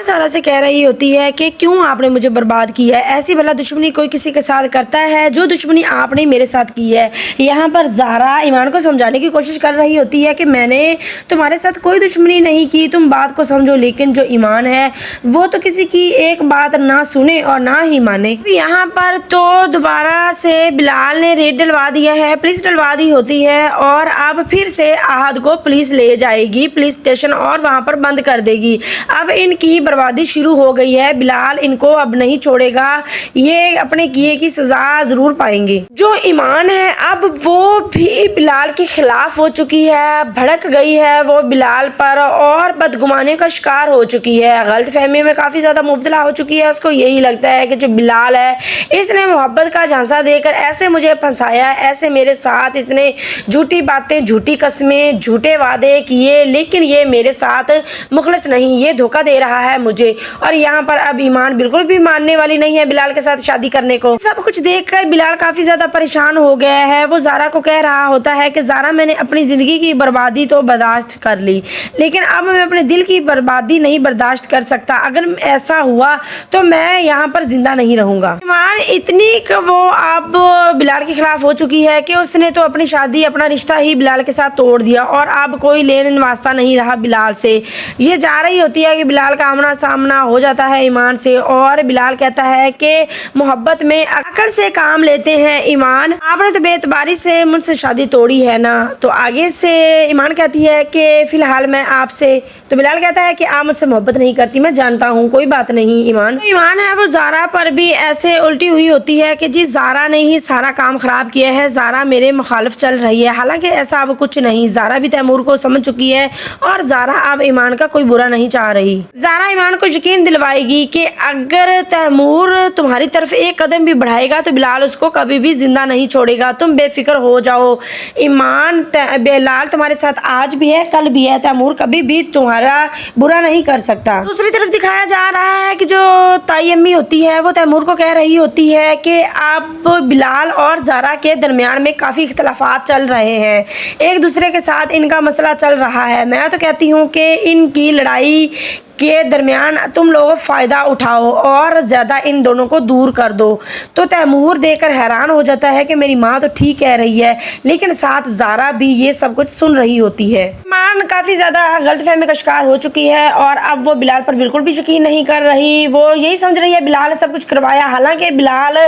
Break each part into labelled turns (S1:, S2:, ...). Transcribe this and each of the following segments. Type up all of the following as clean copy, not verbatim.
S1: सारा से कह रही होती है कि क्यों आपने मुझे बर्बाद किया है, ऐसी भला दुश्मनी कोई किसी के साथ करता है जो दुश्मनी आपने मेरे साथ की है। यहाँ पर ज़ारा ईमान को समझाने की कोशिश कर रही होती है कि मैंने तुम्हारे साथ कोई दुश्मनी नहीं की, तुम बात को समझो। लेकिन जो ईमान है वो तो किसी की एक बात ना सुने और ना ही माने। यहाँ पर तो दोबारा से बिलाल ने रेड डलवा दिया है, पुलिस डलवा दी होती है और अब फिर से आहद को पुलिस ले जाएगी पुलिस स्टेशन और वहाँ पर बंद कर देगी। अब इनकी बर्बादी शुरू हो गई है। बिलाल इनको अब नहीं छोड़ेगा, ये अपने किए की सजा जरूर पाएंगे। जो ईमान है अब वो भी बिलाल के खिलाफ हो चुकी है, भड़क गई है वो बिलाल पर और बदगुमानी का शिकार हो चुकी है। गलत फहमी में काफ़ी ज़्यादा मुब्तला हो चुकी है। उसको यही लगता है कि जो बिलाल है इसने मोहब्बत का झांसा देकर ऐसे मुझे फंसाया, ऐसे मेरे साथ इसने झूठी बातें, झूठी कस्में, झूठे वादे किए, लेकिन ये मेरे साथ मुखलिस नहीं, ये धोखा दे रहा है मुझे। और यहाँ पर अब ईमान बिल्कुल भी मानने वाली नहीं है बिलाल के साथ शादी करने को। सब कुछ देखकर बिलाल काफ़ी ज़्यादा परेशान हो गया है। वो ज़ारा को कह रहा होता है कि ज़ारा मैंने अपनी ज़िंदगी की बर्बादी तो बर्दाश्त कर ली, लेकिन अब मैं अपने दिल की बर्बादी नहीं बर्दाश्त कर सकता। अगर ऐसा हुआ तो मैं यहाँ पर जिंदा नहीं रहूँगा। ईमान इतनी वो अब बिलाल के खिलाफ हो चुकी है कि उसने तो अपनी शादी, अपना रिश्ता ही बिलाल के साथ तोड़ दिया और अब कोई लेन वास्ता नहीं रहा बिलाल से। ये जा रही होती है कि बिलाल का आमना सामना हो जाता है ईमान से और बिलाल कहता है कि मोहब्बत में अकल से काम लेते हैं ईमान, आपने तो बेतबारी से मुझसे शादी तोड़ी है ना। तो आगे से ईमान कहती है कि फिलहाल मैं आपसे, तो बिलाल कहता है कि आप मुझसे मोहब्बत नहीं करती, मैं जानता हूँ, कोई बात नहीं ईमान। तो ईमान है वो ज़ारा पर भी ऐसे उल्टी हुई होती है कि जी ज़ारा ने ही सारा काम खराब किया है, ज़ारा मेरे मुखालिफ चल रही है। हालांकि ऐसा अब कुछ नहीं, ज़ारा भी तैमूर को समझ चुकी है और ज़ारा अब ईमान का कोई बुरा नहीं चाह रही। ज़ारा ईमान को यकीन दिलवाएगी कि अगर तैमूर तुम्हारी तरफ एक कदम भी बढ़ाएगा तो बिलाल उसको कभी भी जिंदा नहीं छोड़ेगा, तुम बेफिक्र हो जाओ। ईमान बिलाल तुम्हारे साथ आज भी है, कल भी है, तैमूर कभी भी तुम्हारा बुरा नहीं कर सकता। दूसरी तरफ दिखाया जा रहा है कि जो ताई अम्मी होती है वो तैमूर को कह रही होती है कि अब बिलाल और ज़ारा के दरमियान में काफ़ी इख्तलाफात चल रहे हैं, एक दूसरे के साथ इनका मसला चल रहा है। मैं तो कहती हूँ कि इनकी लड़ाई के दरमियान तुम लोग फ़ायदा उठाओ और ज़्यादा इन दोनों को दूर कर दो। तो तैमूर देखकर हैरान हो जाता है कि मेरी माँ तो ठीक कह रही है, लेकिन साथ ज़ारा भी ये सब कुछ सुन रही होती है। ईमान काफ़ी ज़्यादा गलतफहमी का शिकार हो चुकी है और अब वो बिलाल पर बिल्कुल भी यकीन नहीं कर रही। वो यही समझ रही है बिलाल ने सब कुछ करवाया, हालांकि बिलाल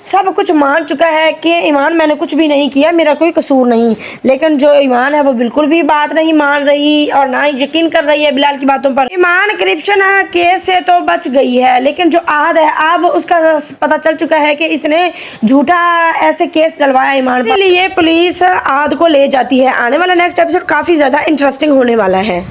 S1: सब कुछ मान चुका है कि ईमान मैंने कुछ भी नहीं किया, मेरा कोई कसूर नहीं। लेकिन जो ईमान है वो बिल्कुल भी बात नहीं मान रही और ना ही यकीन कर रही है बिलाल की बातों पर। ईमान करप्शन केस से तो बच गई है, लेकिन जो आहद है अब उसका पता चल चुका है कि इसने झूठा ऐसे केस डलवाया ईमान पर, इसलिए पुलिस आहद को ले जाती है। आने वाला नेक्स्ट एपिसोड काफ़ी ज़्यादा इंटरेस्टिंग होने वाला है।